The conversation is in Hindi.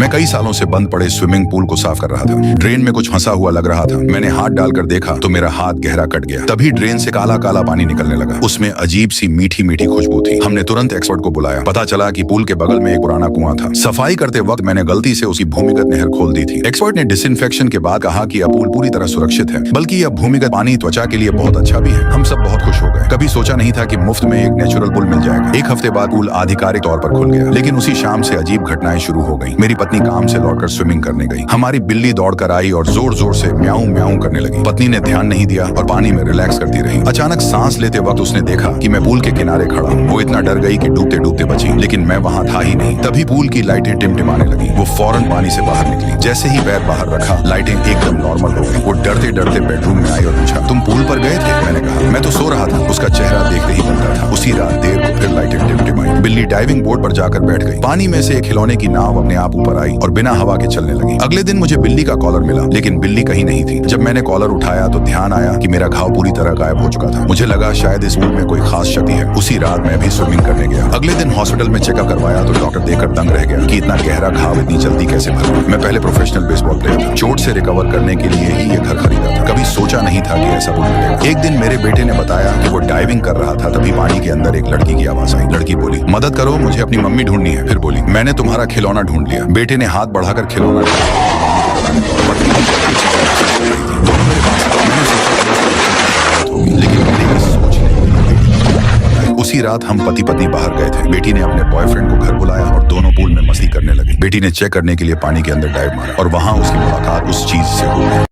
मैं कई सालों से बंद पड़े स्विमिंग पूल को साफ कर रहा था। ड्रेन में कुछ फंसा हुआ लग रहा था। मैंने हाथ डालकर देखा तो मेरा हाथ गहरा कट गया। तभी ड्रेन से काला काला पानी निकलने लगा। उसमें अजीब सी मीठी मीठी खुशबू थी। हमने तुरंत एक्सपर्ट को बुलाया। पता चला कि पूल के बगल में एक पुराना कुआं था। सफाई करते वक्त मैंने गलती से उसकी भूमिगत नहर खोल दी थी। एक्सपर्ट ने डिसइंफेक्शन के बाद कहा कि अब पूल पूरी तरह सुरक्षित है, बल्कि अब भूमिगत पानी त्वचा के लिए बहुत अच्छा भी है। हम सब बहुत खुश हो गए। कभी सोचा नहीं था कि मुफ्त में एक नेचुरल पूल मिल जाएगा। एक हफ्ते बाद पूल आधिकारिक तौर पर खुल गया, लेकिन उसी शाम से अजीब घटनाएं शुरू हो गई। मेरी पत्नी काम से लौटकर स्विमिंग करने गई। हमारी बिल्ली दौड़कर आई और जोर जोर से म्याऊं म्याऊं करने लगी। पत्नी ने ध्यान नहीं दिया और पानी में रिलैक्स करती रही। अचानक सांस लेते वक्त उसने देखा कि मैं पूल के किनारे खड़ा हूँ। वो इतना डर गई कि डूबते डूबते बची, लेकिन मैं वहाँ था ही नहीं। तभी पूल की लाइटें टिमटिमाने लगी। वो फौरन पानी से बाहर निकली। जैसे ही पैर बाहर रखा, लाइटें एकदम नॉर्मल हो गई। वो डरते डरते बेडरूम में आई और पूछा, तुम पूल पर गए थे? मैंने कहा, मैं तो सो रहा था। उसका चेहरा देखते ही बनता था। उसी रात देर को फिर लाइटें टिमटिमाई। बिल्ली डाइविंग बोर्ड पर जाकर बैठ गई। पानी में से एक खिलौने की नाव अपने आप ऊपर आई और बिना हवा के चलने लगी। अगले दिन मुझे बिल्ली का कॉलर मिला, लेकिन बिल्ली कहीं नहीं थी। जब मैंने कॉलर उठाया तो ध्यान आया कि मेरा घाव पूरी तरह गायब हो चुका था। मुझे लगा शायद इस पूल में कोई खास क्षति है। उसी रात मैं भी स्विमिंग करने गया। अगले दिन हॉस्पिटल में चेकअप करवाया तो डॉक्टर देखकर दंग रह गया कि इतना गहरा घाव इतनी जल्दी कैसे भर गया। मैं पहले प्रोफेशनल बेसबॉल प्लेयर था। चोट से रिकवर करने के लिए ही ये घर खरीदा था। कभी सोचा नहीं था कि ऐसा पूल मिलेगा। एक दिन मेरे बेटे ने बताया कि वो डाइविंग कर रहा था, तभी पानी के अंदर एक लड़की की आवाज आई। लड़की बोली, मदद करो, मुझे अपनी मम्मी ढूंढनी है। फिर बोली, मैंने तुम्हारा खिलौना ढूंढ लिया। बेटे ने हाथ बढ़ाकर खिलौना उसी रात हम पति पत्नी बाहर गए थे। बेटी ने अपने बॉयफ्रेंड को घर बुलाया और दोनों पूल में मस्ती करने लगे। बेटी ने चेक करने के लिए पानी के अंदर डाइव मारा और वहां उसकी मुलाकात उस चीज से हो गई।